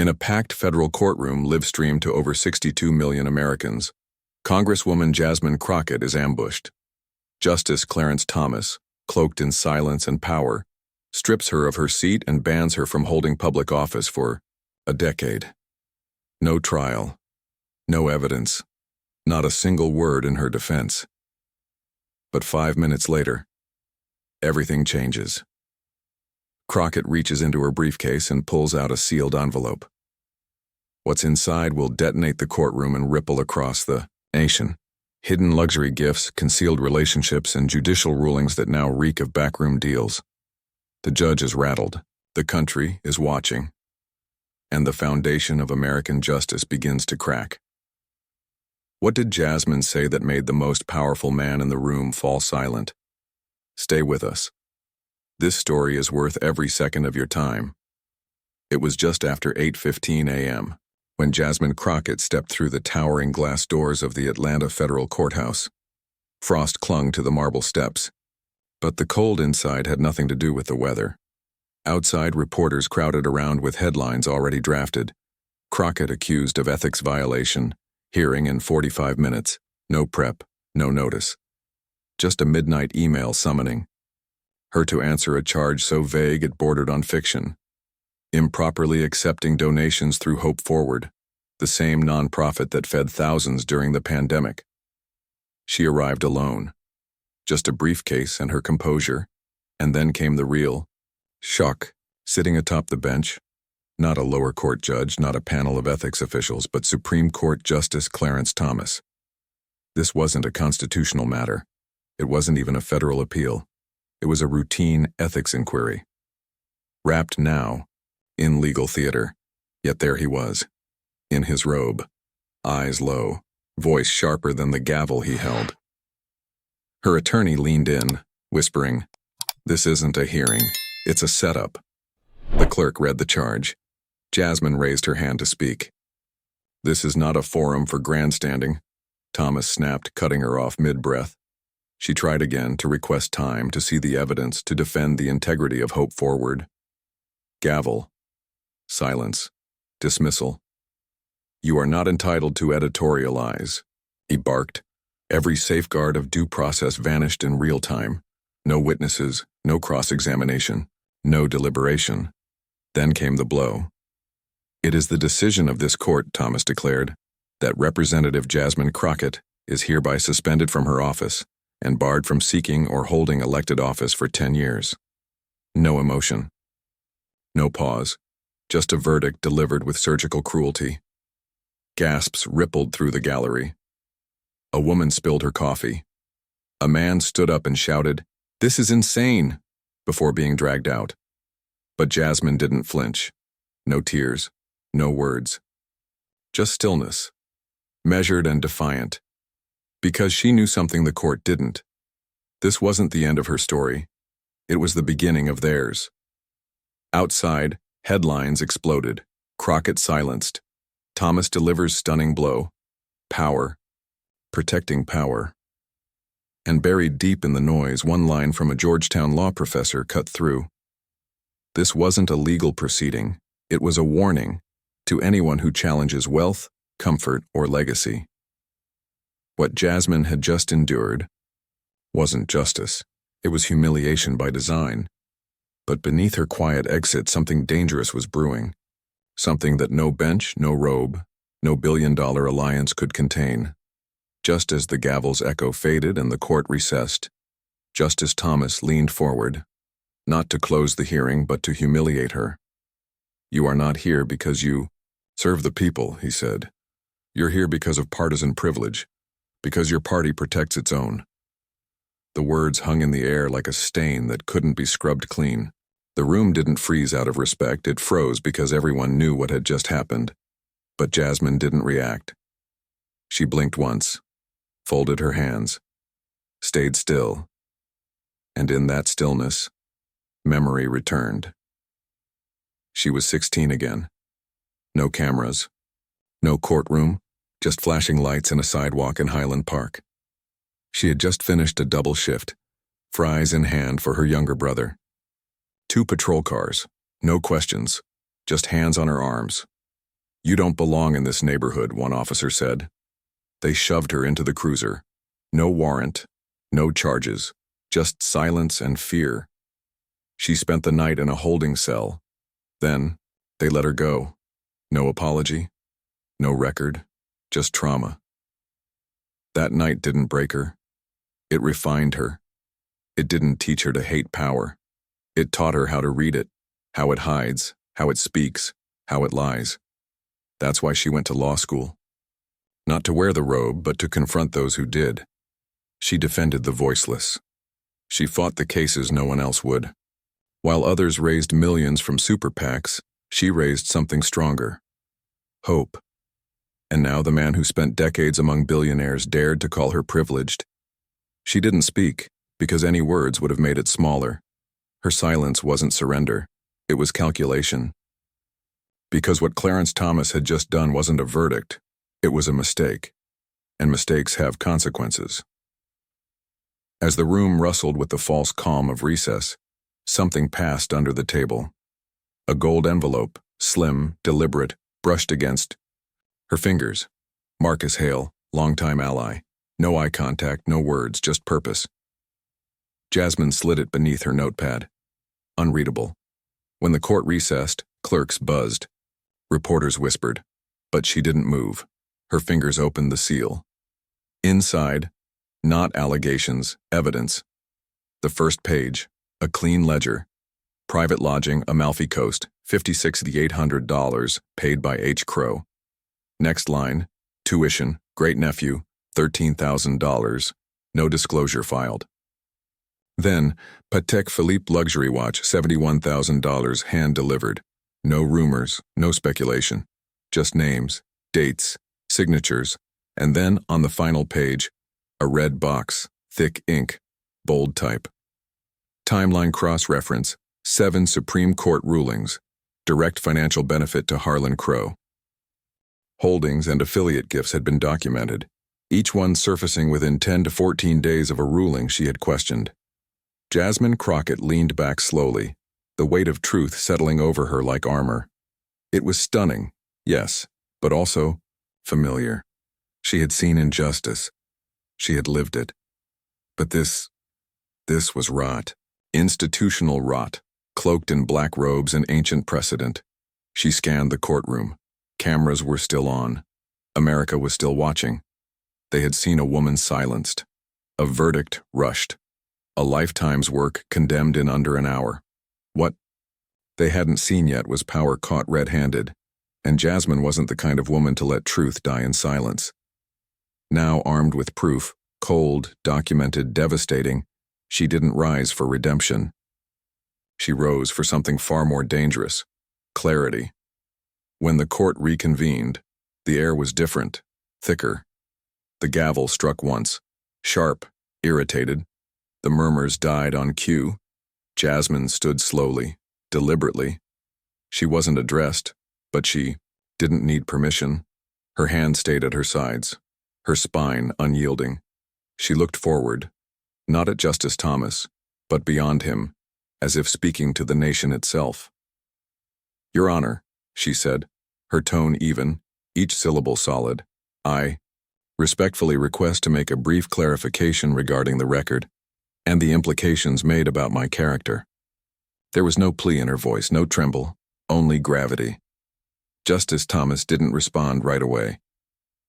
In a packed federal courtroom live-streamed to over 62 million Americans, Congresswoman Jasmine Crockett is ambushed. Justice Clarence Thomas, cloaked in silence and power, strips her of her seat and bans her from holding public office for a decade. No trial, no evidence, not a single word in her defense. But 5 minutes later, everything changes. Crockett reaches into her briefcase and pulls out a sealed envelope. What's inside will detonate the courtroom and ripple across the nation. Hidden luxury gifts, concealed relationships, and judicial rulings that now reek of backroom deals. The judge is rattled. The country is watching. And the foundation of American justice begins to crack. What did Jasmine say that made the most powerful man in the room fall silent? Stay with us. This story is worth every second of your time. It was just after 8:15 a.m. when Jasmine Crockett stepped through the towering glass doors of the Atlanta federal courthouse. Frost clung to the marble steps, but the cold inside had nothing to do with the weather. Outside, reporters crowded around with headlines already drafted. Crockett accused of ethics violation, hearing in 45 minutes, no prep, no notice. Just a midnight email summoning her to answer a charge so vague it bordered on fiction. Improperly accepting donations through Hope Forward, the same nonprofit that fed thousands during the pandemic. She arrived alone. Just a briefcase and her composure, and then came the real shock. Sitting atop the bench, not a lower court judge, not a panel of ethics officials, but Supreme Court Justice Clarence Thomas. This wasn't a constitutional matter. It wasn't even a federal appeal. It was a routine ethics inquiry. Wrapped now in legal theater, yet there he was, in his robe, eyes low, voice sharper than the gavel he held. Her attorney leaned in, whispering, "This isn't a hearing, it's a setup." The clerk read the charge. Jasmine raised her hand to speak. "This is not a forum for grandstanding," Thomas snapped, cutting her off mid-breath. She tried again to request time to see the evidence to defend the integrity of Hope Forward. Gavel. Silence. Dismissal. "You are not entitled to editorialize," he barked. Every safeguard of due process vanished in real time. No witnesses, no cross-examination, no deliberation. Then came the blow. "It is the decision of this court," Thomas declared, "that Representative Jasmine Crockett is hereby suspended from her office and barred from seeking or holding elected office for 10 years. No emotion. No pause. Just a verdict delivered with surgical cruelty. Gasps rippled through the gallery. A woman spilled her coffee. A man stood up and shouted, "This is insane," before being dragged out. But Jasmine didn't flinch. No tears, no words. Just stillness, measured and defiant. Because she knew something the court didn't. This wasn't the end of her story. It was the beginning of theirs. Outside, headlines exploded. Crockett silenced. Thomas delivers stunning blow. Power. Protecting power. And buried deep in the noise, one line from a Georgetown law professor cut through. This wasn't a legal proceeding. It was a warning to anyone who challenges wealth, comfort, or legacy. What Jasmine had just endured wasn't justice. It was humiliation by design. But beneath her quiet exit, something dangerous was brewing. Something that no bench, no robe, no billion-dollar alliance could contain. Just as the gavel's echo faded and the court recessed, Justice Thomas leaned forward, not to close the hearing, but to humiliate her. "You are not here because you serve the people," he said. "You're here because of partisan privilege, because your party protects its own." The words hung in the air like a stain that couldn't be scrubbed clean. The room didn't freeze out of respect, it froze because everyone knew what had just happened. But Jasmine didn't react. She blinked once, folded her hands, stayed still. And in that stillness, memory returned. She was 16 again. No cameras, no courtroom, just flashing lights and a sidewalk in Highland Park. She had just finished a double shift, fries in hand for her younger brother. 2 patrol cars, no questions, just hands on her arms, "You don't belong in this neighborhood," one officer said. They shoved her into the cruiser. No warrant, no charges, just silence and fear. She spent the night in a holding cell. Then, they let her go. No apology, no record, just trauma. That night didn't break her. It refined her. It didn't teach her to hate power. It taught her how to read it, how it hides, how it speaks, how it lies. That's why she went to law school. Not to wear the robe, but to confront those who did. She defended the voiceless. She fought the cases no one else would. While others raised millions from super PACs, she raised something stronger. Hope. And now the man who spent decades among billionaires dared to call her privileged. She didn't speak, because any words would have made it smaller. Her silence wasn't surrender. It was calculation. Because what Clarence Thomas had just done wasn't a verdict. It was a mistake. And mistakes have consequences. As the room rustled with the false calm of recess, something passed under the table. A gold envelope, slim, deliberate, brushed against her fingers. Marcus Hale, longtime ally. No eye contact, no words, just purpose. Jasmine slid it beneath her notepad. Unreadable. When the court recessed, clerks buzzed. Reporters whispered. But she didn't move. Her fingers opened the seal. Inside, not allegations, evidence. The first page, a clean ledger. Private lodging, Amalfi Coast, $56,800, paid by H. Crow. Next line, tuition, great-nephew, $13,000, no disclosure filed. Then, Patek Philippe luxury watch, $71,000, hand-delivered. No rumors, no speculation. Just names, dates, signatures, and then, on the final page, a red box, thick ink, bold type. Timeline cross-reference, 7 Supreme Court rulings, direct financial benefit to Harlan Crow. Holdings and affiliate gifts had been documented, each one surfacing within 10 to 14 days of a ruling she had questioned. Jasmine Crockett leaned back slowly, the weight of truth settling over her like armor. It was stunning, yes, but also familiar. She had seen injustice. She had lived it. But this was rot. Institutional rot, cloaked in black robes and ancient precedent. She scanned the courtroom. Cameras were still on. America was still watching. They had seen a woman silenced. A verdict rushed. A lifetime's work condemned in under an hour. What they hadn't seen yet was power caught red-handed, and Jasmine wasn't the kind of woman to let truth die in silence. Now armed with proof, cold, documented, devastating, she didn't rise for redemption. She rose for something far more dangerous, clarity. When the court reconvened, the air was different, thicker. The gavel struck once, sharp, irritated. The murmurs died on cue. Jasmine stood slowly, deliberately. She wasn't addressed, but she didn't need permission. Her hand stayed at her sides, her spine unyielding. She looked forward, not at Justice Thomas, but beyond him, as if speaking to the nation itself. "Your Honor," she said, her tone even, each syllable solid, "I respectfully request to make a brief clarification regarding the record and the implications made about my character." There was no plea in her voice, no tremble, only gravity. Justice Thomas didn't respond right away.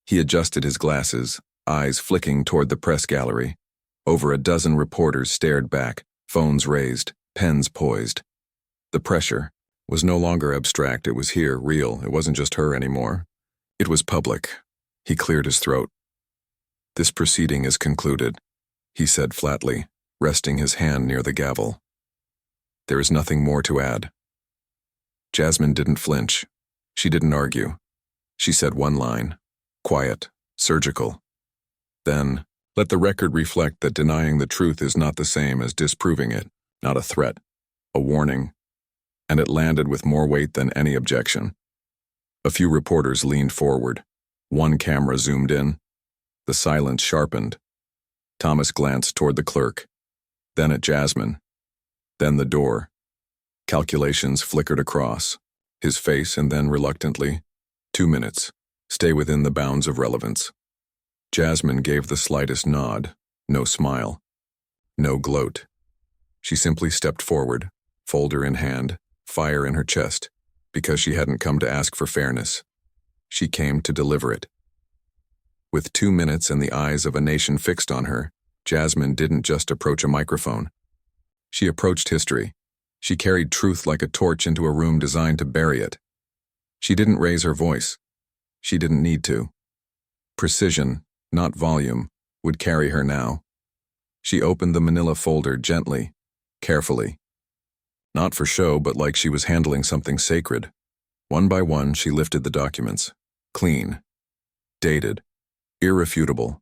He adjusted his glasses, eyes flicking toward the press gallery. Over a dozen reporters stared back, phones raised, pens poised. The pressure was no longer abstract, it was here, real. It wasn't just her anymore. It was public. He cleared his throat. "This proceeding is concluded," he said flatly, resting his hand near the gavel. "There is nothing more to add." Jasmine didn't flinch. She didn't argue. She said one line, quiet, surgical. Then, "Let the record reflect that denying the truth is not the same as disproving it, not a threat, a warning." And it landed with more weight than any objection. A few reporters leaned forward. One camera zoomed in. The silence sharpened. Thomas glanced toward the clerk, then at Jasmine, then the door. Calculations flickered across, his face, and then reluctantly, 2 minutes. Stay within the bounds of relevance. Jasmine gave the slightest nod, no smile, no gloat. She simply stepped forward, folder in hand, fire in her chest, because she hadn't come to ask for fairness. She came to deliver it. With 2 minutes and the eyes of a nation fixed on her, Jasmine didn't just approach a microphone. She approached history. She carried truth like a torch into a room designed to bury it. She didn't raise her voice. She didn't need to. Precision, not volume, would carry her now. She opened the manila folder gently, carefully. Not for show, but like she was handling something sacred. One by one, she lifted the documents. Clean. Dated. Irrefutable.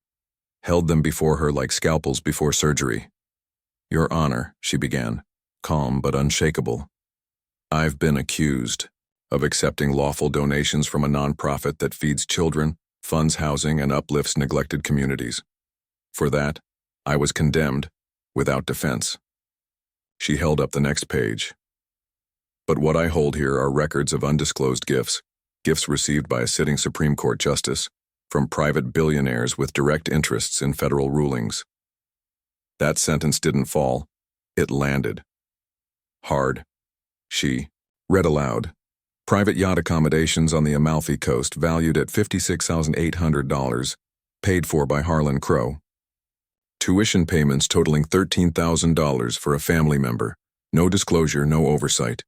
Held them before her like scalpels before surgery. "Your Honor," she began, calm but unshakable. "I've been accused of accepting lawful donations from a nonprofit that feeds children, funds housing, and uplifts neglected communities. For that, I was condemned, without defense." She held up the next page. "But what I hold here are records of undisclosed gifts received by a sitting Supreme Court justice, from private billionaires with direct interests in federal rulings." That sentence didn't fall. It landed. Hard. She read aloud. "Private yacht accommodations on the Amalfi Coast valued at $56,800, paid for by Harlan Crow. Tuition payments totaling $13,000 for a family member. No disclosure, no oversight.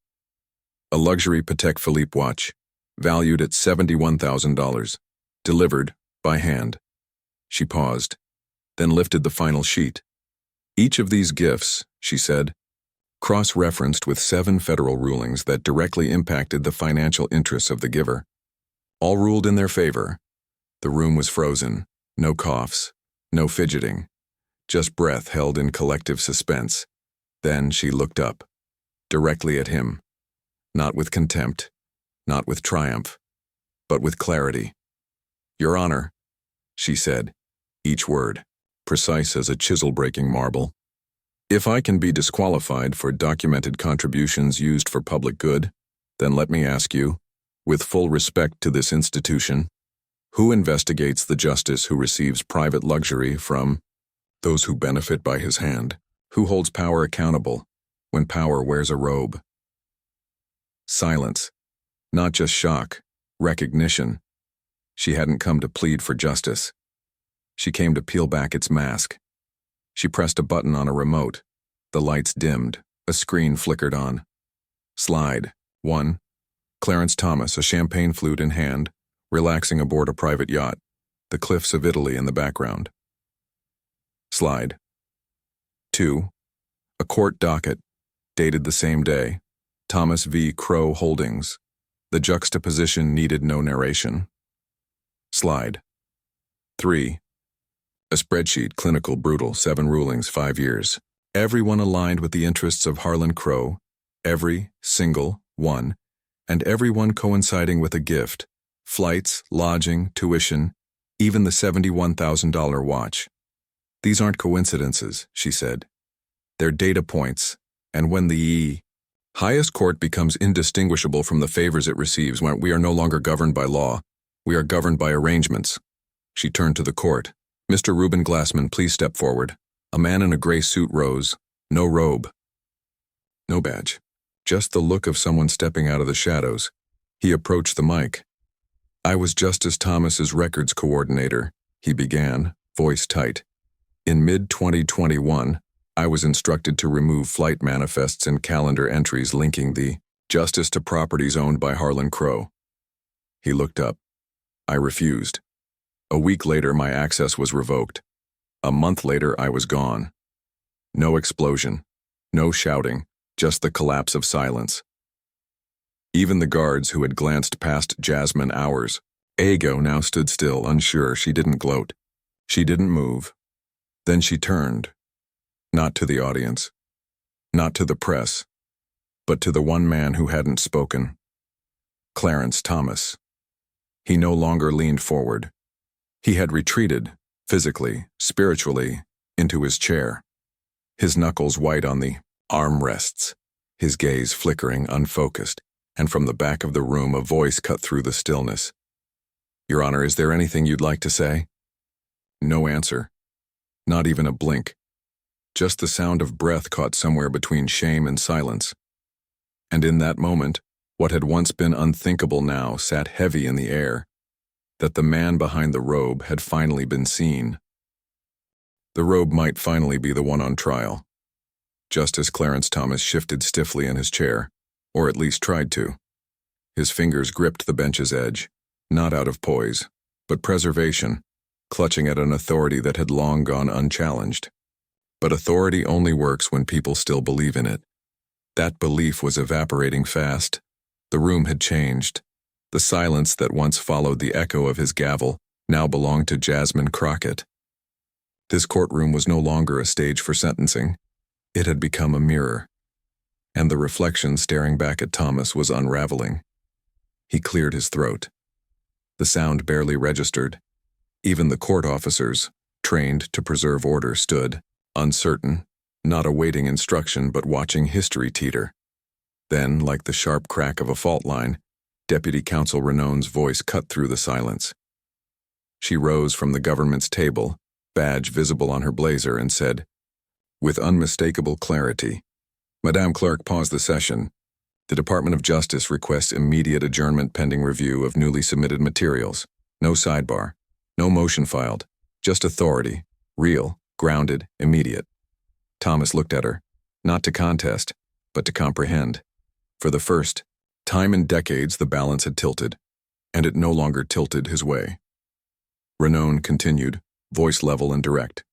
A luxury Patek Philippe watch, valued at $71,000, delivered by hand." She paused, then lifted the final sheet. "Each of these gifts," she said, "cross-referenced with 7 federal rulings that directly impacted the financial interests of the giver. All ruled in their favor." The room was frozen. No coughs, no fidgeting, just breath held in collective suspense. Then she looked up, directly at him, not with contempt, not with triumph, but with clarity. "Your Honor," she said, each word precise as a chisel-breaking marble, "if I can be disqualified for documented contributions used for public good, then let me ask you, with full respect to this institution, who investigates the justice who receives private luxury from those who benefit by his hand? Who holds power accountable when power wears a robe?" Silence. Not just shock, recognition. She hadn't come to plead for justice. She came to peel back its mask. She pressed a button on a remote. The lights dimmed. A screen flickered on. Slide 1. Clarence Thomas, a champagne flute in hand, relaxing aboard a private yacht, the cliffs of Italy in the background. Slide 2. A court docket, dated the same day, Thomas v. Crow Holdings. The juxtaposition needed no narration. Slide 3. A spreadsheet, clinical, brutal, 7 rulings, 5 years. Everyone aligned with the interests of Harlan Crow, every single one, and everyone coinciding with a gift, flights, lodging, tuition, even the $71,000 watch. "These aren't coincidences," she said. "They're data points, and when the highest court becomes indistinguishable from the favors it receives, when we are no longer governed by law, we are governed by arrangements." She turned to the court. "Mr. Reuben Glassman, please step forward." A man in a gray suit rose. No robe. No badge. Just the look of someone stepping out of the shadows. He approached the mic. "I was Justice Thomas's records coordinator," he began, voice tight. "In mid-2021, I was instructed to remove flight manifests and calendar entries linking the justice to properties owned by Harlan Crow." He looked up. I refused. A week later, my access was revoked. A month later, I was gone. No explosion, no shouting, just the collapse of silence. Even the guards who had glanced past Jasmine hours ago now stood still, unsure. She didn't gloat. She didn't move. Then she turned, not to the audience, not to the press, but to the one man who hadn't spoken. Clarence Thomas. He no longer leaned forward. He had retreated, physically, spiritually, into his chair, his knuckles white on the armrests, his gaze flickering, unfocused, and from the back of the room a voice cut through the stillness. Your Honor, is there anything you'd like to say? No answer. Not even a blink. Just the sound of breath caught somewhere between shame and silence. And in that moment, what had once been unthinkable now sat heavy in the air, that the man behind the robe had finally been seen. The robe might finally be the one on trial. Justice Clarence Thomas shifted stiffly in his chair, or at least tried to. His fingers gripped the bench's edge, not out of poise, but preservation, clutching at an authority that had long gone unchallenged. But authority only works when people still believe in it. That belief was evaporating fast. The room had changed. The silence that once followed the echo of his gavel now belonged to Jasmine Crockett. This courtroom was no longer a stage for sentencing. It had become a mirror. And the reflection staring back at Thomas was unraveling. He cleared his throat. The sound barely registered. Even the court officers, trained to preserve order, stood, uncertain, not awaiting instruction but watching history teeter. Then, like the sharp crack of a fault line, Deputy Counsel Renone's voice cut through the silence. She rose from the government's table, badge visible on her blazer, and said, with unmistakable clarity, "Madame Clerk, pause the session. The Department of Justice requests immediate adjournment pending review of newly submitted materials. No sidebar, no motion filed, just authority, real, grounded, immediate." Thomas looked at her, not to contest, but to comprehend. For the first time in decades, the balance had tilted, and it no longer tilted his way. Renone continued, voice level and direct.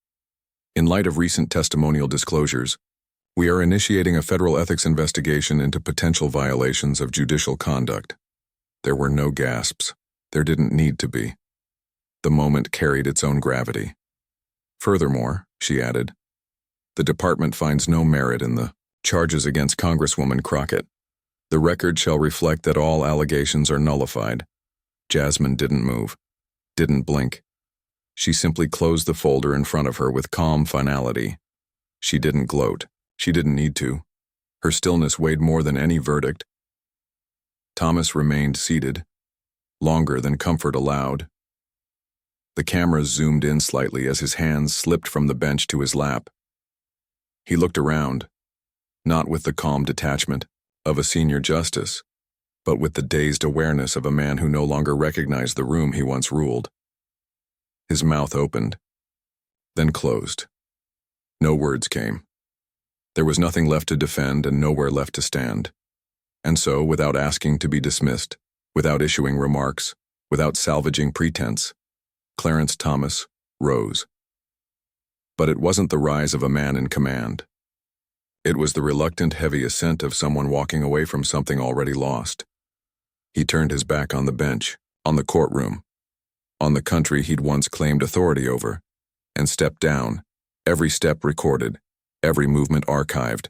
In light of recent testimonial disclosures, we are initiating a federal ethics investigation into potential violations of judicial conduct. There were no gasps. There didn't need to be. The moment carried its own gravity. Furthermore, she added, the department finds no merit in the charges against Congresswoman Crockett. The record shall reflect that all allegations are nullified. Jasmine didn't move, didn't blink. She simply closed the folder in front of her with calm finality. She didn't gloat. She didn't need to. Her stillness weighed more than any verdict. Thomas remained seated, longer than comfort allowed. The cameras zoomed in slightly as his hands slipped from the bench to his lap. He looked around, not with the calm detachment of a senior justice, but with the dazed awareness of a man who no longer recognized the room he once ruled. His mouth opened, then closed. No words came. There was nothing left to defend and nowhere left to stand. And so, without asking to be dismissed, without issuing remarks, without salvaging pretense, Clarence Thomas rose. But it wasn't the rise of a man in command. It was the reluctant, heavy ascent of someone walking away from something already lost. He turned his back on the bench, on the courtroom, on the country he'd once claimed authority over, and stepped down, every step recorded, every movement archived.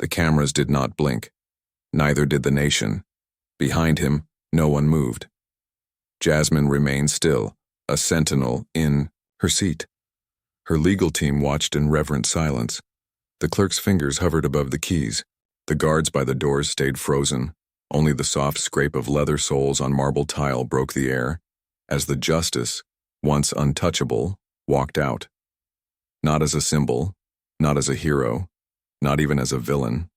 The cameras did not blink. Neither did the nation. Behind him, no one moved. Jasmine remained still, a sentinel in her seat. Her legal team watched in reverent silence. The clerk's fingers hovered above the keys. The guards by the doors stayed frozen. Only the soft scrape of leather soles on marble tile broke the air, as the justice, once untouchable, walked out. Not as a symbol, not as a hero, not even as a villain.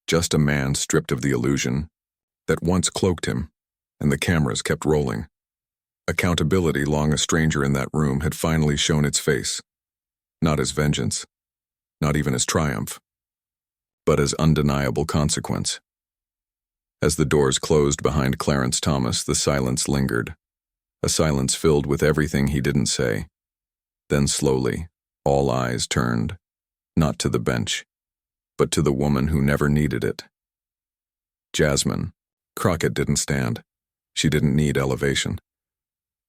Just a man stripped of the illusion that once cloaked him, and the cameras kept rolling. Accountability, long a stranger in that room, had finally shown its face. Not as vengeance, not even as triumph, but as undeniable consequence. As the doors closed behind Clarence Thomas, the silence lingered. A silence filled with everything he didn't say. Then slowly, all eyes turned, not to the bench, but to the woman who never needed it. Jasmine Crockett didn't stand. She didn't need elevation.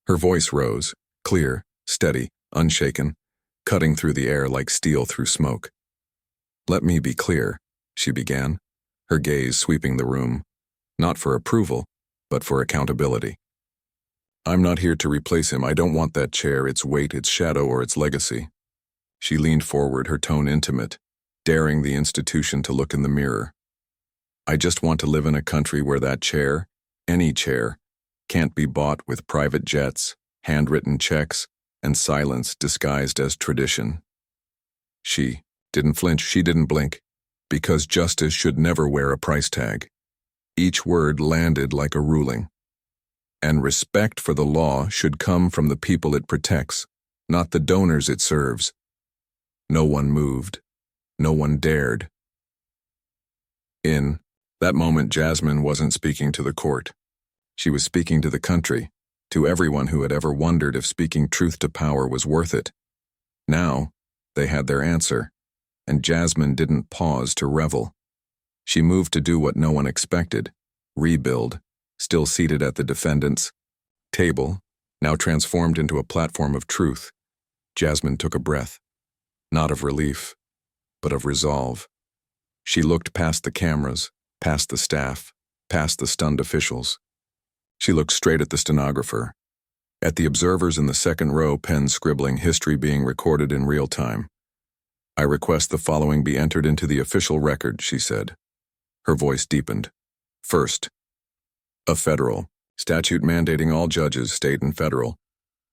Her voice rose, clear, steady, unshaken, cutting through the air like steel through smoke. "Let me be clear," she began, her gaze sweeping the room, not for approval, but for accountability. "I'm not here to replace him. I don't want that chair, its weight, its shadow, or its legacy." She leaned forward, her tone intimate, daring the institution to look in the mirror. "I just want to live in a country where that chair, any chair, can't be bought with private jets, handwritten checks, and silence disguised as tradition. She didn't flinch, she didn't blink, because justice should never wear a price tag. Each word landed like a ruling. And respect for the law should come from the people it protects, not the donors it serves. No one moved. No one dared. In that moment, Jasmine wasn't speaking to the court. She was speaking to the country, to everyone who had ever wondered if speaking truth to power was worth it. Now, they had their answer, and Jasmine didn't pause to revel. She moved to do what no one expected, rebuild, still seated at the defendant's table, now transformed into a platform of truth. Jasmine took a breath, not of relief, but of resolve. She looked past the cameras, past the staff, past the stunned officials. She looked straight at the stenographer, at the observers in the second row, pens scribbling, history being recorded in real time. "I request the following be entered into the official record," she said. Her voice deepened. "First, a federal statute mandating all judges, state and federal,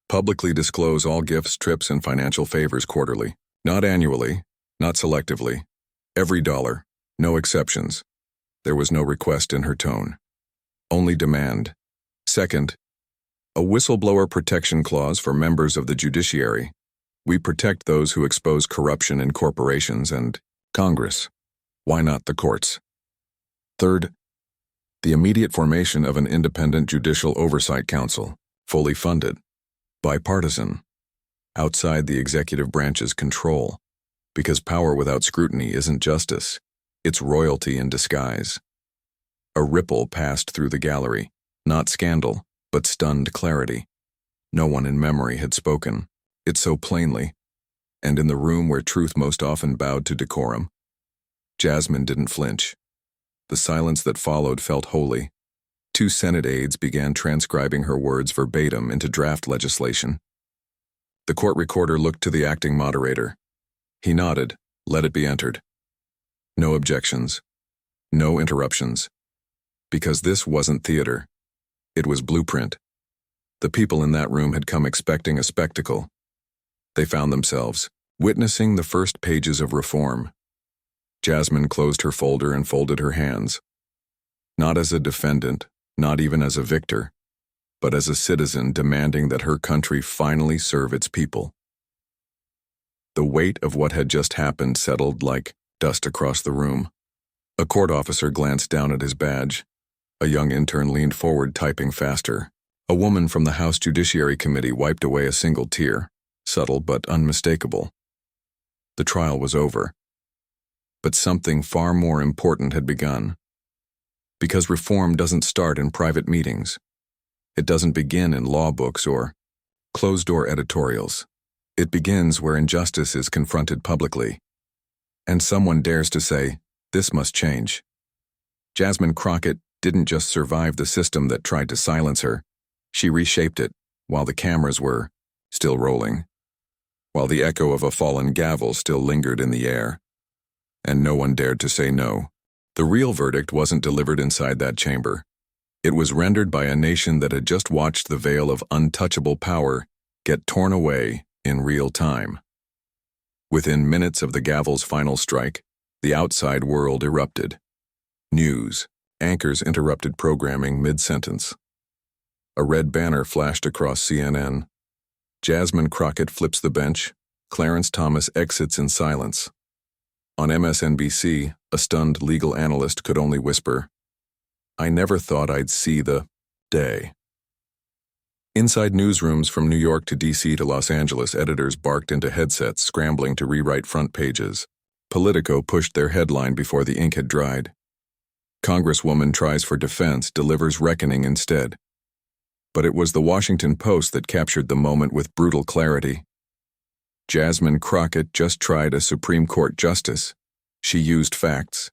publicly disclose all gifts, trips, and financial favors quarterly, not annually, not selectively. Every dollar, no exceptions." There was no request in her tone. Only demand. Second, a whistleblower protection clause for members of the judiciary. We protect those who expose corruption in corporations and Congress. Why not the courts? Third, the immediate formation of an independent judicial oversight council, fully funded, bipartisan, outside the executive branch's control, because power without scrutiny isn't justice, it's royalty in disguise. A ripple passed through the gallery, not scandal, but stunned clarity. No one in memory had spoken, it so plainly, and in the room where truth most often bowed to decorum. Jasmine didn't flinch. The silence that followed felt holy. 2 Senate aides began transcribing her words verbatim into draft legislation. The court recorder looked to the acting moderator. He nodded. Let it be entered. No objections. No interruptions. Because this wasn't theater. It was blueprint. The people in that room had come expecting a spectacle. They found themselves witnessing the first pages of reform. Jasmine closed her folder and folded her hands. Not as a defendant, not even as a victor, but as a citizen demanding that her country finally serve its people. The weight of what had just happened settled like dust across the room. A court officer glanced down at his badge. A young intern leaned forward, typing faster. A woman from the House Judiciary Committee wiped away a single tear, subtle but unmistakable. The trial was over. But something far more important had begun. Because reform doesn't start in private meetings. It doesn't begin in law books or closed-door editorials. It begins where injustice is confronted publicly. And someone dares to say, this must change. Jasmine Crockett didn't just survive the system that tried to silence her. She reshaped it while the cameras were still rolling, while the echo of a fallen gavel still lingered in the air. And no one dared to say no. The real verdict wasn't delivered inside that chamber. It was rendered by a nation that had just watched the veil of untouchable power get torn away in real time. Within minutes of the gavel's final strike, the outside world erupted. News anchors interrupted programming mid-sentence. A red banner flashed across CNN. Jasmine Crockett flips the bench. Clarence Thomas exits in silence. On MSNBC, a stunned legal analyst could only whisper, "I never thought I'd see the day." Inside newsrooms from New York to D.C. to Los Angeles, editors barked into headsets, scrambling to rewrite front pages. Politico pushed their headline before the ink had dried. Congresswoman tries for defense, delivers reckoning instead. But it was the Washington Post that captured the moment with brutal clarity. Jasmine Crockett just tried a Supreme Court justice. She used facts.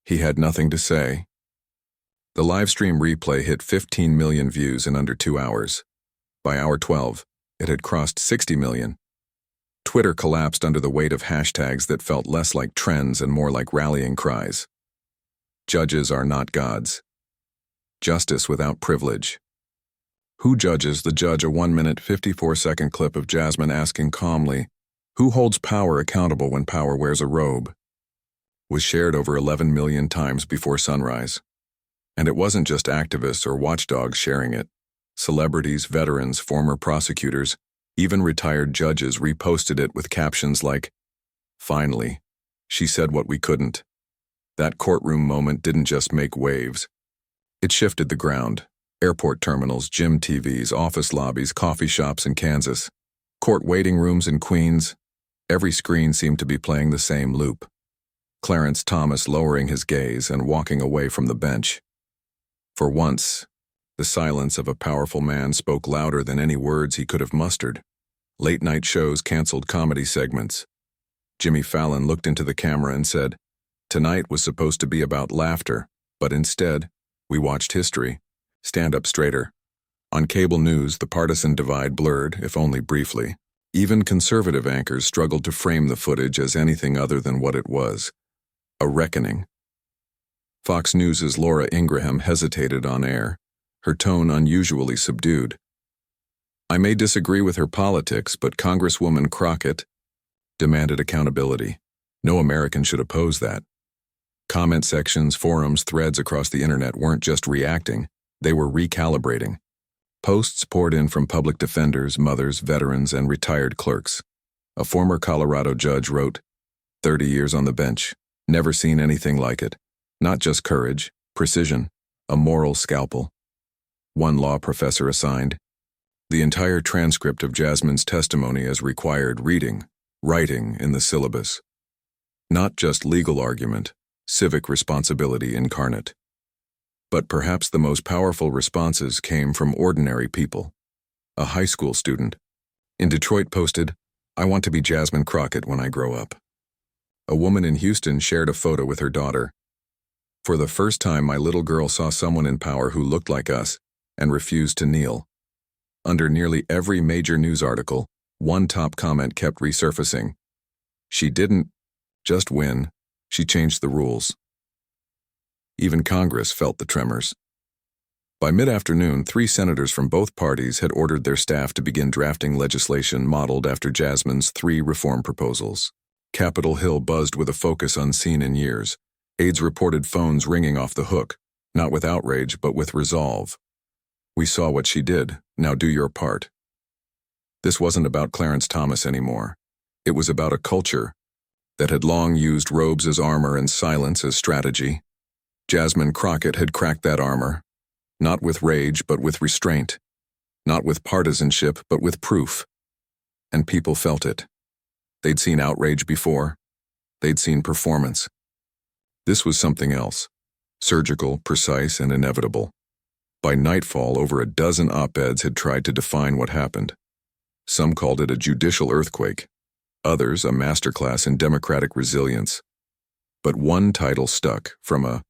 He had nothing to say. The live stream replay hit 15 million views in under 2 hours. By hour 12, it had crossed 60 million. Twitter collapsed under the weight of hashtags that felt less like trends and more like rallying cries. Judges are not gods. Justice without privilege. Who judges the judge? A 1-minute, 54-second clip of Jasmine asking calmly, "Who holds power accountable when power wears a robe?" was shared over 11 million times before sunrise. And it wasn't just activists or watchdogs sharing it. Celebrities, veterans, former prosecutors, even retired judges reposted it with captions like, "Finally, she said what we couldn't." That courtroom moment didn't just make waves. It shifted the ground. Airport terminals, gym TVs, office lobbies, coffee shops in Kansas, court waiting rooms in Queens. Every screen seemed to be playing the same loop. Clarence Thomas lowering his gaze and walking away from the bench. For once, the silence of a powerful man spoke louder than any words he could have mustered. Late-night shows canceled comedy segments. Jimmy Fallon looked into the camera and said, "Tonight was supposed to be about laughter, but instead, we watched history stand up straighter." On cable news, the partisan divide blurred, if only briefly. Even conservative anchors struggled to frame the footage as anything other than what it was: a reckoning. Fox News' Laura Ingraham hesitated on air, her tone unusually subdued. "I may disagree with her politics, but Congresswoman Crockett demanded accountability. No American should oppose that." Comment sections, forums, threads across the internet weren't just reacting, they were recalibrating. Posts poured in from public defenders, mothers, veterans, and retired clerks. A former Colorado judge wrote, 30 years on the bench, never seen anything like it. Not just courage, precision, a moral scalpel. One law professor assigned, the entire transcript of Jasmine's testimony as required reading, writing in the syllabus. Not just legal argument, civic responsibility incarnate. But perhaps the most powerful responses came from ordinary people. A high school student in Detroit posted, "I want to be Jasmine Crockett when I grow up." A woman in Houston shared a photo with her daughter. "For the first time, my little girl saw someone in power who looked like us and refused to kneel." Under nearly every major news article, one top comment kept resurfacing. She didn't just win, she changed the rules. Even Congress felt the tremors. By mid-afternoon, 3 senators from both parties had ordered their staff to begin drafting legislation modeled after Jasmine's 3 reform proposals. Capitol Hill buzzed with a focus unseen in years. Aides reported phones ringing off the hook, not with outrage but with resolve. "We saw what she did, now do your part." This wasn't about Clarence Thomas anymore. It was about a culture that had long used robes as armor and silence as strategy. Jasmine Crockett had cracked that armor, not with rage but with restraint, not with partisanship but with proof. And people felt it. They'd seen outrage before. They'd seen performance. This was something else, surgical, precise, and inevitable. By nightfall, over a dozen op-eds had tried to define what happened. Some called it a judicial earthquake, others a masterclass in democratic resilience. But one title stuck, from a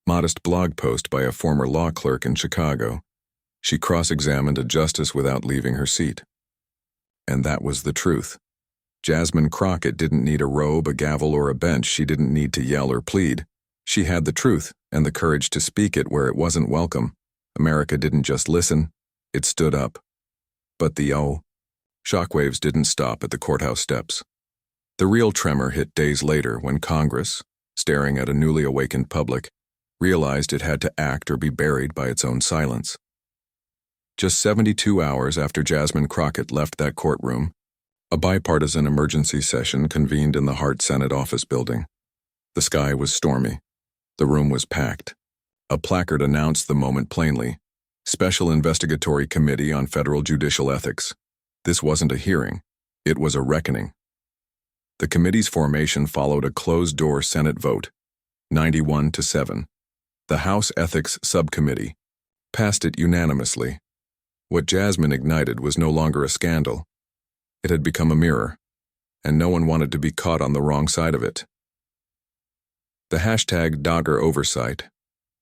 modest blog post by a former law clerk in Chicago. She cross-examined a justice without leaving her seat. And that was the truth. Jasmine Crockett didn't need a robe, a gavel, or a bench. She didn't need to yell or plead. She had the truth and the courage to speak it where it wasn't welcome. America didn't just listen, it stood up. But the shockwaves didn't stop at the courthouse steps. The real tremor hit days later when Congress, staring at a newly awakened public, realized it had to act or be buried by its own silence. Just 72 hours after Jasmine Crockett left that courtroom, a bipartisan emergency session convened in the Hart Senate office building. The sky was stormy. The room was packed. A placard announced the moment plainly: Special Investigatory Committee on Federal Judicial Ethics. This wasn't a hearing. It was a reckoning. The committee's formation followed a closed-door Senate vote, 91-7. The House Ethics Subcommittee passed it unanimously. What Jasmine ignited was no longer a scandal. It had become a mirror, and no one wanted to be caught on the wrong side of it. The hashtag Dogger Oversight,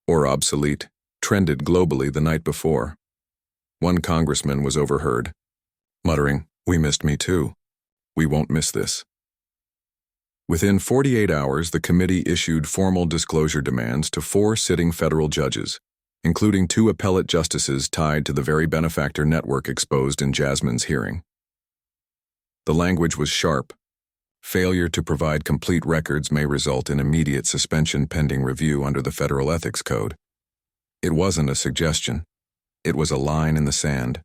or obsolete, trended globally the night before. One congressman was overheard, muttering, "We missed me too. We won't miss this." Within 48 hours, the committee issued formal disclosure demands to 4 sitting federal judges, including 2 appellate justices tied to the very benefactor network exposed in Jasmine's hearing. The language was sharp. Failure to provide complete records may result in immediate suspension pending review under the Federal Ethics Code. It wasn't a suggestion. It was a line in the sand.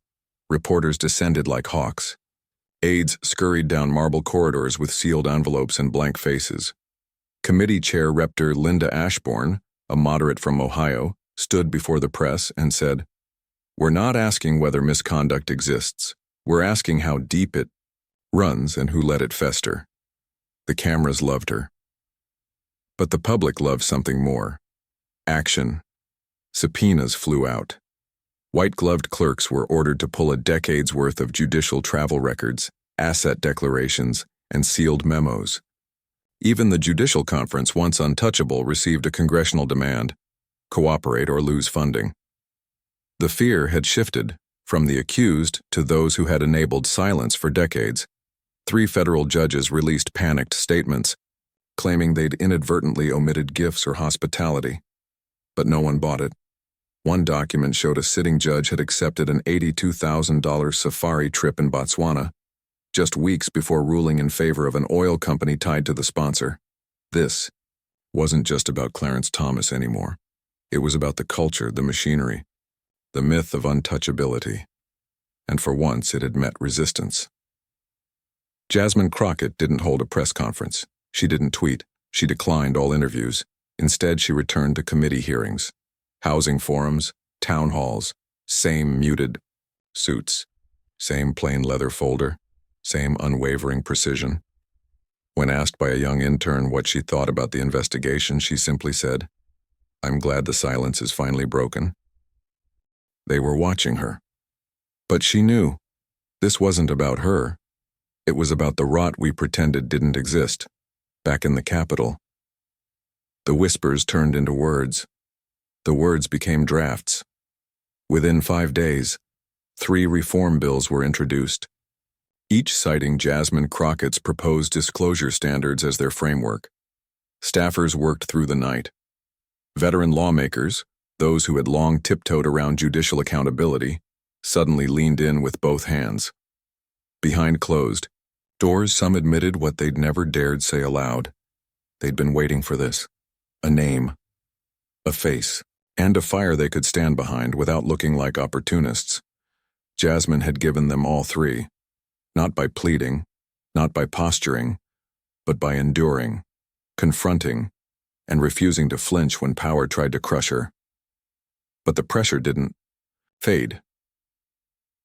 Reporters descended like hawks. Aides scurried down marble corridors with sealed envelopes and blank faces. Committee Chair Reptor Linda Ashbourne, a moderate from Ohio, stood before the press and said, "We're not asking whether misconduct exists. We're asking how deep it runs and who let it fester." The cameras loved her. But the public loved something more. Action. Subpoenas flew out. White-gloved clerks were ordered to pull a decade's worth of judicial travel records, asset declarations, and sealed memos. Even the Judicial Conference, once untouchable, received a congressional demand: cooperate or lose funding. The fear had shifted from the accused to those who had enabled silence for decades. 3 federal judges released panicked statements, claiming they'd inadvertently omitted gifts or hospitality. But no one bought it. One document showed a sitting judge had accepted an $82,000 safari trip in Botswana, just weeks before ruling in favor of an oil company tied to the sponsor. This wasn't just about Clarence Thomas anymore. It was about the culture, the machinery, the myth of untouchability. And for once, it had met resistance. Jasmine Crockett didn't hold a press conference. She didn't tweet. She declined all interviews. Instead, she returned to committee hearings, housing forums, town halls, same muted suits, same plain leather folder, same unwavering precision. When asked by a young intern what she thought about the investigation, she simply said, "I'm glad the silence is finally broken." They were watching her. But she knew this wasn't about her. It was about the rot we pretended didn't exist, back in the Capitol. The whispers turned into words. The words became drafts. Within 5 days, 3 reform bills were introduced, each citing Jasmine Crockett's proposed disclosure standards as their framework. Staffers worked through the night. Veteran lawmakers, those who had long tiptoed around judicial accountability, suddenly leaned in with both hands. Behind closed doors, some admitted what they'd never dared say aloud. They'd been waiting for this. A name, a face, and a fire they could stand behind without looking like opportunists. Jasmine had given them all 3, not by pleading, not by posturing, but by enduring, confronting, and refusing to flinch when power tried to crush her. But the pressure didn't fade.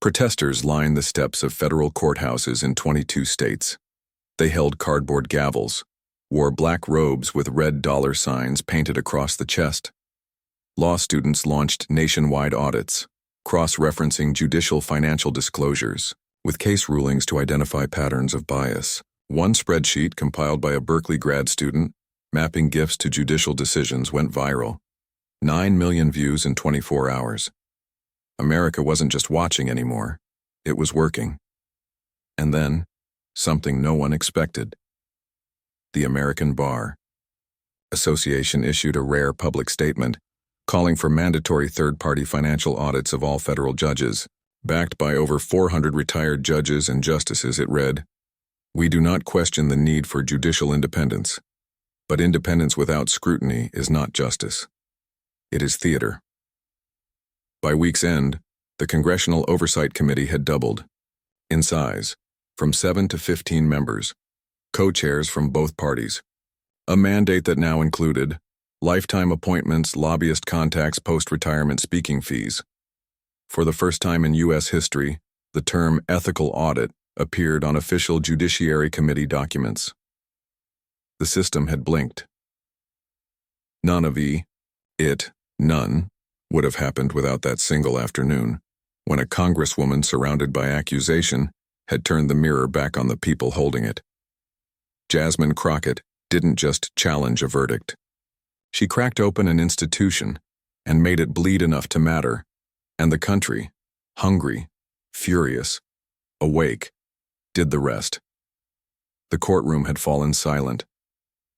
Protesters lined the steps of federal courthouses in 22 states. They held cardboard gavels, wore black robes with red dollar signs painted across the chest. Law students launched nationwide audits, cross-referencing judicial financial disclosures, with case rulings to identify patterns of bias. One spreadsheet compiled by a Berkeley grad student, mapping gifts to judicial decisions, went viral. 9 million views in 24 hours. America wasn't just watching anymore. It was working. And then, something no one expected. The American Bar Association issued a rare public statement calling for mandatory third-party financial audits of all federal judges. Backed by over 400 retired judges and justices, it read, "We do not question the need for judicial independence, but independence without scrutiny is not justice. It is theater." By week's end, the Congressional Oversight Committee had doubled in size, from 7 to 15 members, co-chairs from both parties. A mandate that now included lifetime appointments, lobbyist contacts, post-retirement speaking fees. For the first time in U.S. history, the term ethical audit appeared on official Judiciary Committee documents. The system had blinked. None would have happened without that single afternoon, when a congresswoman surrounded by accusation had turned the mirror back on the people holding it. Jasmine Crockett didn't just challenge a verdict. She cracked open an institution and made it bleed enough to matter, and the country, hungry, furious, awake, did the rest. The courtroom had fallen silent,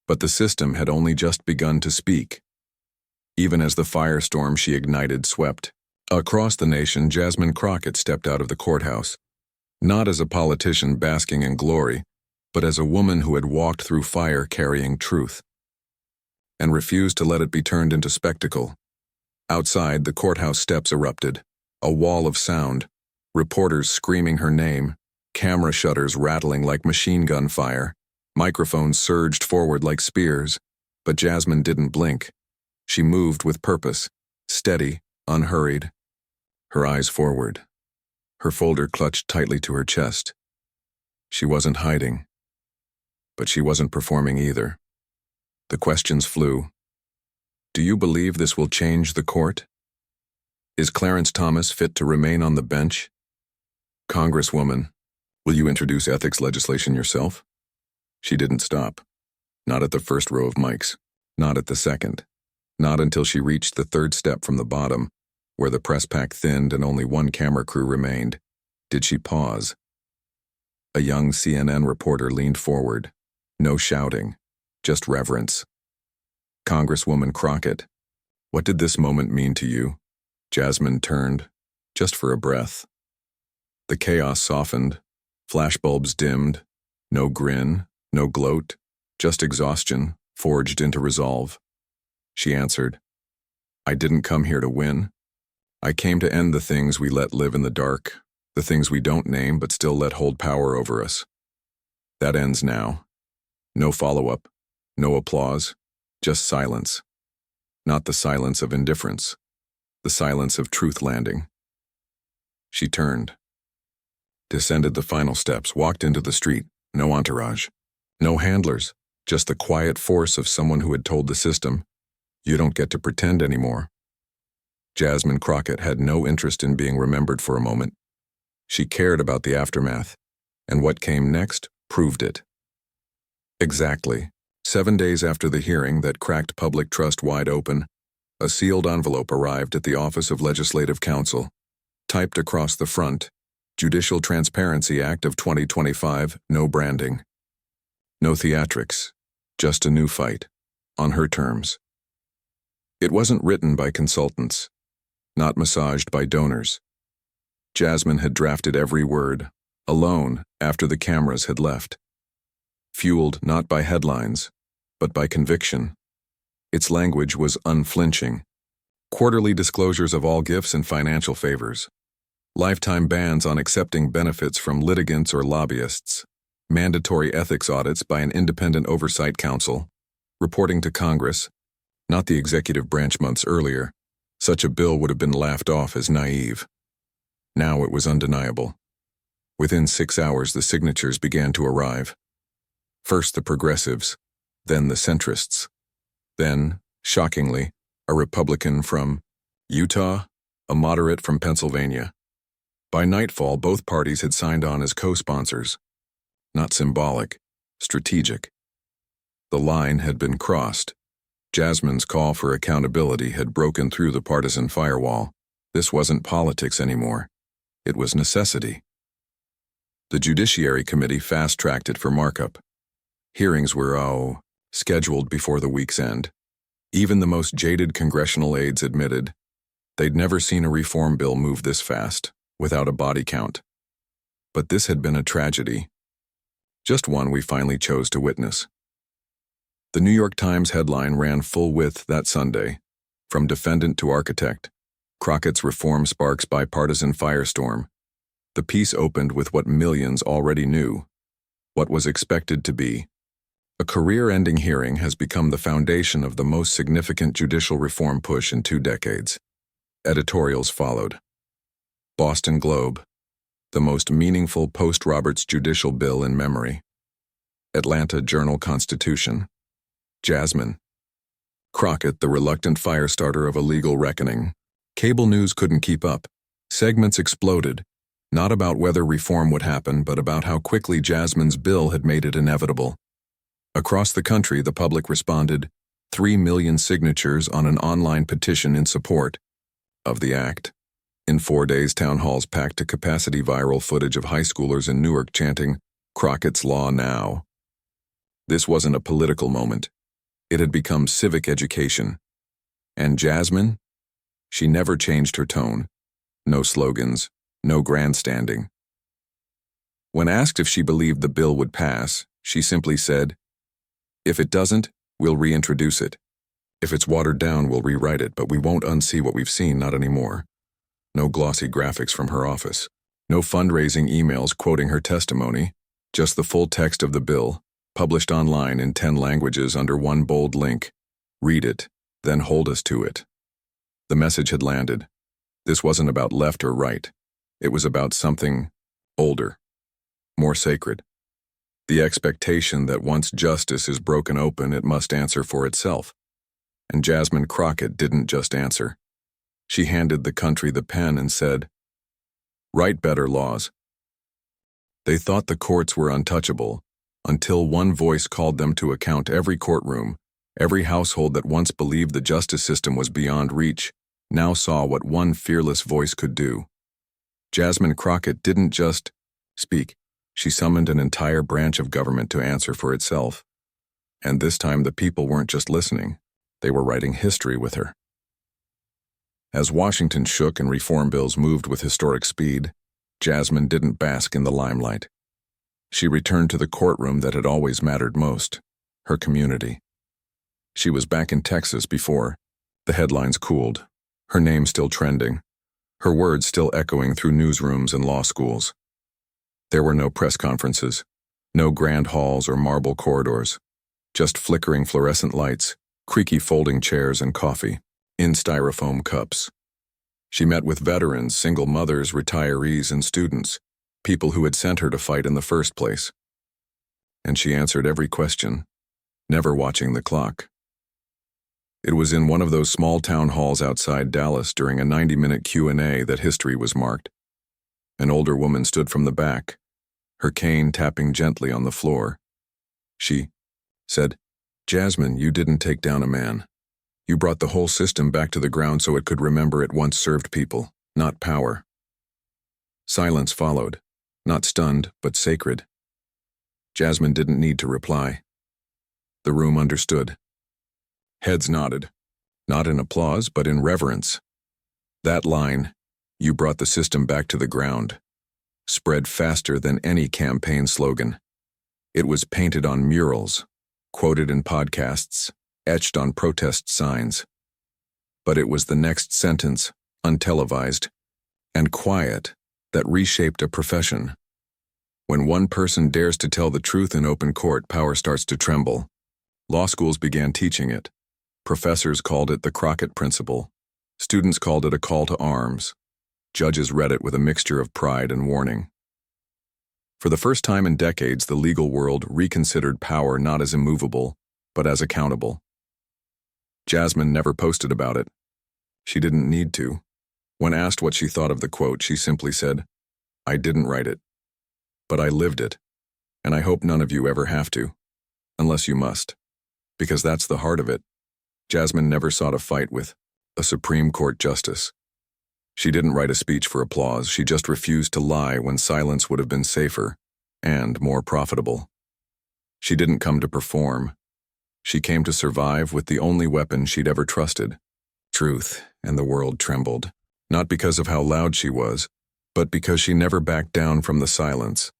but the system had only just begun to speak. even as the firestorm she ignited swept. Across the nation, Jasmine Crockett stepped out of the courthouse, not as a politician basking in glory, but as a woman who had walked through fire carrying truth, and refused to let it be turned into spectacle. Outside, the courthouse steps erupted, a wall of sound, reporters screaming her name, camera shutters rattling like machine gun fire, microphones surged forward like spears, but Jasmine didn't blink. She moved with purpose, steady, unhurried, her eyes forward, her folder clutched tightly to her chest. She wasn't hiding, but she wasn't performing either. The questions flew. Do you believe this will change the court? Is Clarence Thomas fit to remain on the bench? Congresswoman, will you introduce ethics legislation yourself? She didn't stop. Not at the first row of mics. Not at the second. Not until she reached the third step from the bottom, where the press pack thinned and only one camera crew remained, did she pause. A young CNN reporter leaned forward. No shouting, just reverence. Congresswoman Crockett, what did this moment mean to you? Jasmine turned, just for a breath. The chaos softened, flashbulbs dimmed, no grin, no gloat, just exhaustion forged into resolve. She answered, I didn't come here to win. I came to end the things we let live in the dark, the things we don't name but still let hold power over us. That ends now. No follow-up, no applause, just silence. Not the silence of indifference, the silence of truth landing. She turned, descended the final steps, walked into the street, no entourage, no handlers, just the quiet force of someone who had told the system, you don't get to pretend anymore. Jasmine Crockett had no interest in being remembered for a moment. She cared about the aftermath, and what came next proved it. Exactly. 7 days after the hearing that cracked public trust wide open, a sealed envelope arrived at the Office of Legislative Counsel. Typed across the front, Judicial Transparency Act of 2025, no branding. No theatrics, just a new fight, on her terms. It wasn't written by consultants, not massaged by donors. Jasmine had drafted every word, alone, after the cameras had left. Fueled not by headlines, but by conviction. Its language was unflinching. Quarterly disclosures of all gifts and financial favors. Lifetime bans on accepting benefits from litigants or lobbyists. Mandatory ethics audits by an independent oversight council. Reporting to Congress, not the executive branch months earlier. Such a bill would have been laughed off as naive. Now it was undeniable. Within 6 hours, the signatures began to arrive. First the progressives, then the centrists. Then, shockingly, a Republican from Utah, a moderate from Pennsylvania. By nightfall, both parties had signed on as co-sponsors. Not symbolic, strategic. The line had been crossed. Jasmine's call for accountability had broken through the partisan firewall. This wasn't politics anymore. It was necessity. The Judiciary Committee fast-tracked it for markup. Hearings were, scheduled before the week's end. Even the most jaded congressional aides admitted they'd never seen a reform bill move this fast, without a body count. But this had been a tragedy. Just one we finally chose to witness. The New York Times headline ran full width that Sunday. From defendant to architect, Crockett's reform sparks bipartisan firestorm. The piece opened with what millions already knew, what was expected to be. A career-ending hearing has become the foundation of the most significant judicial reform push in 2 decades. Editorials followed. Boston Globe, the most meaningful post-Roberts judicial bill in memory. Atlanta Journal-Constitution. Jasmine Crockett, the reluctant firestarter of a legal reckoning. Cable news couldn't keep up. Segments exploded, not about whether reform would happen, but about how quickly Jasmine's bill had made it inevitable. Across the country, the public responded, 3 million signatures on an online petition in support of the act. In 4 days, town halls packed to capacity, viral footage of high schoolers in Newark chanting, Crockett's Law now. This wasn't a political moment. It had become civic education. And Jasmine? She never changed her tone. No slogans, no grandstanding. When asked if she believed the bill would pass, she simply said, "If it doesn't, we'll reintroduce it. If it's watered down, we'll rewrite it, but we won't unsee what we've seen, not anymore." No glossy graphics from her office. No fundraising emails quoting her testimony. Just the full text of the bill, published online in 10 languages under one bold link. Read it, then hold us to it. The message had landed. This wasn't about left or right. It was about something older, more sacred. The expectation that once justice is broken open, it must answer for itself. And Jasmine Crockett didn't just answer. She handed the country the pen and said, "Write better laws." They thought the courts were untouchable, until one voice called them to account. Every courtroom, every household that once believed the justice system was beyond reach, now saw what one fearless voice could do. Jasmine Crockett didn't just speak. She summoned an entire branch of government to answer for itself. And this time the people weren't just listening, they were writing history with her. As Washington shook and reform bills moved with historic speed, Jasmine didn't bask in the limelight. She returned to the courtroom that had always mattered most, her community. She was back in Texas before the headlines cooled, her name still trending, her words still echoing through newsrooms and law schools. There were no press conferences, no grand halls or marble corridors, just flickering fluorescent lights, creaky folding chairs, and coffee in styrofoam cups. She met with veterans, single mothers, retirees, and students, people who had sent her to fight in the first place. And she answered every question, never watching the clock. It was in one of those small town halls outside Dallas during a 90-minute Q&A that history was marked. An older woman stood from the back, her cane tapping gently on the floor. She said, "Jasmine, you didn't take down a man. You brought the whole system back to the ground so it could remember it once served people, not power." Silence followed, not stunned, but sacred. Jasmine didn't need to reply. The room understood. Heads nodded, not in applause, but in reverence. That line, "You brought the system back to the ground," spread faster than any campaign slogan. It was painted on murals, quoted in podcasts, etched on protest signs. But it was the next sentence, untelevised and quiet, that reshaped a profession. When one person dares to tell the truth in open court, power starts to tremble. Law schools began teaching it. Professors called it the Crockett Principle. Students called it a call to arms. Judges read it with a mixture of pride and warning. For the first time in decades, the legal world reconsidered power not as immovable, but as accountable. Jasmine never posted about it. She didn't need to. When asked what she thought of the quote, she simply said, "I didn't write it, but I lived it, and I hope none of you ever have to, unless you must, because that's the heart of it." Jasmine never sought a fight with a Supreme Court justice. She didn't write a speech for applause. She just refused to lie when silence would have been safer and more profitable. She didn't come to perform. She came to survive with the only weapon she'd ever trusted, truth, and the world trembled, not because of how loud she was, but because she never backed down from the silence.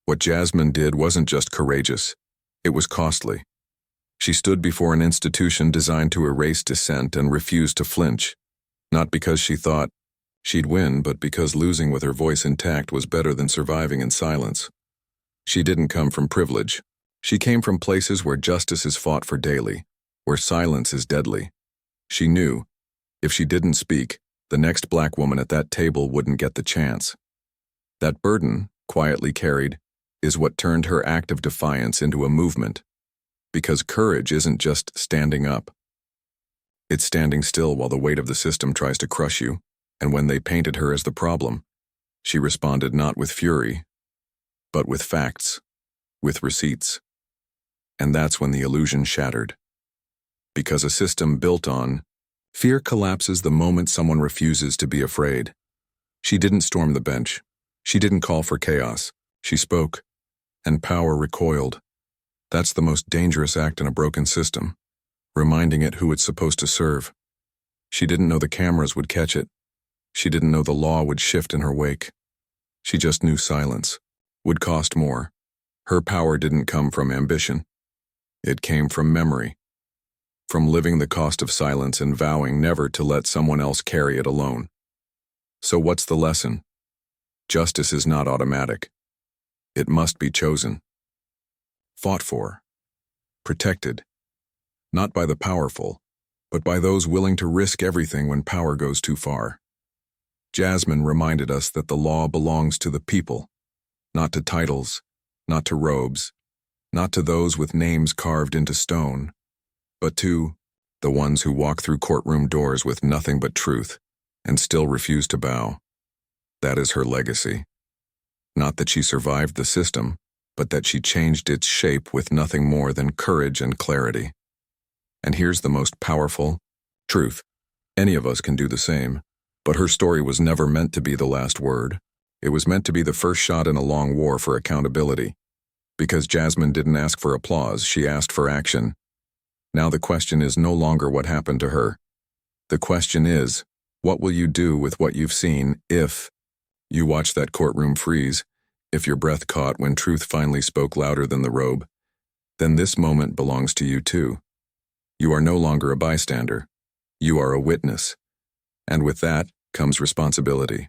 What Jasmine did wasn't just courageous, it was costly. She stood before an institution designed to erase dissent and refused to flinch, not because she thought she'd win, but because losing with her voice intact was better than surviving in silence. She didn't come from privilege. She came from places where justice is fought for daily, where silence is deadly. She knew, if she didn't speak, the next black woman at that table wouldn't get the chance. That burden, quietly carried, is what turned her act of defiance into a movement. Because courage isn't just standing up. It's standing still while the weight of the system tries to crush you, and when they painted her as the problem, she responded not with fury, but with facts, with receipts. And that's when the illusion shattered. Because a system built on fear collapses the moment someone refuses to be afraid. She didn't storm the bench. She didn't call for chaos. She spoke, and power recoiled. That's the most dangerous act in a broken system, reminding it who it's supposed to serve. She didn't know the cameras would catch it. She didn't know the law would shift in her wake. She just knew silence would cost more. Her power didn't come from ambition. It came from memory, from living the cost of silence and vowing never to let someone else carry it alone. So what's the lesson? Justice is not automatic. It must be chosen, fought for, protected, not by the powerful, but by those willing to risk everything when power goes too far. Jasmine reminded us that the law belongs to the people, not to titles, not to robes, not to those with names carved into stone, but to the ones who walk through courtroom doors with nothing but truth and still refuse to bow. That is her legacy. Not that she survived the system, but that she changed its shape with nothing more than courage and clarity. And here's the most powerful truth. Any of us can do the same, but her story was never meant to be the last word. It was meant to be the first shot in a long war for accountability. Because Jasmine didn't ask for applause, she asked for action. Now the question is no longer what happened to her. The question is, what will you do with what you've seen if you watch that courtroom freeze, if your breath caught when truth finally spoke louder than the robe? Then this moment belongs to you too. You are no longer a bystander. You are a witness. And with that comes responsibility.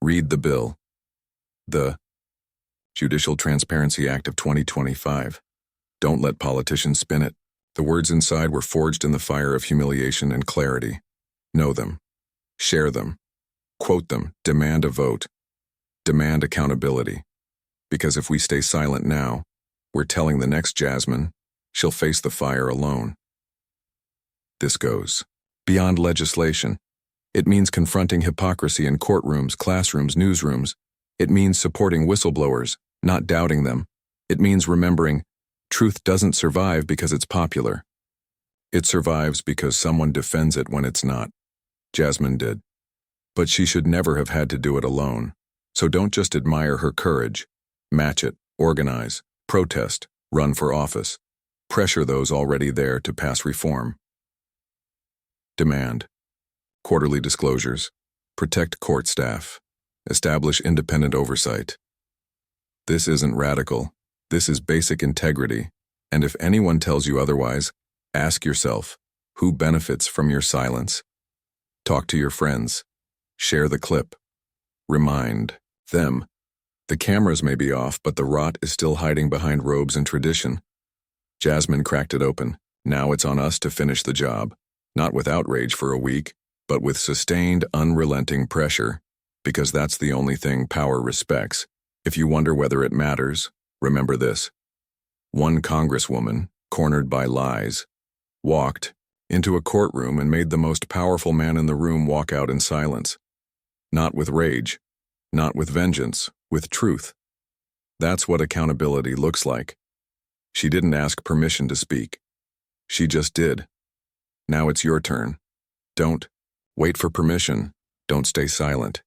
Read the bill. The Judicial Transparency Act of 2025. Don't let politicians spin it. The words inside were forged in the fire of humiliation and clarity. Know them. Share them. Quote them. Demand a vote. Demand accountability. Because if we stay silent now, we're telling the next Jasmine she'll face the fire alone. This goes beyond legislation. It means confronting hypocrisy in courtrooms, classrooms, newsrooms. It means supporting whistleblowers, not doubting them. It means remembering truth doesn't survive because it's popular. It survives because someone defends it when it's not. Jasmine did. But she should never have had to do it alone. So don't just admire her courage. Match it, organize, protest, run for office. Pressure those already there to pass reform. Demand. Quarterly disclosures. Protect court staff. Establish independent oversight. This isn't radical. This is basic integrity. And if anyone tells you otherwise, ask yourself, who benefits from your silence? Talk to your friends. Share the clip. Remind them. The cameras may be off, but the rot is still hiding behind robes and tradition. Jasmine cracked it open. Now it's on us to finish the job. Not with outrage for a week, but with sustained, unrelenting pressure. Because that's the only thing power respects. If you wonder whether it matters, remember this. One congresswoman, cornered by lies, walked into a courtroom and made the most powerful man in the room walk out in silence. Not with rage, not with vengeance, with truth. That's what accountability looks like. She didn't ask permission to speak. She just did. Now it's your turn. Don't wait for permission. Don't stay silent.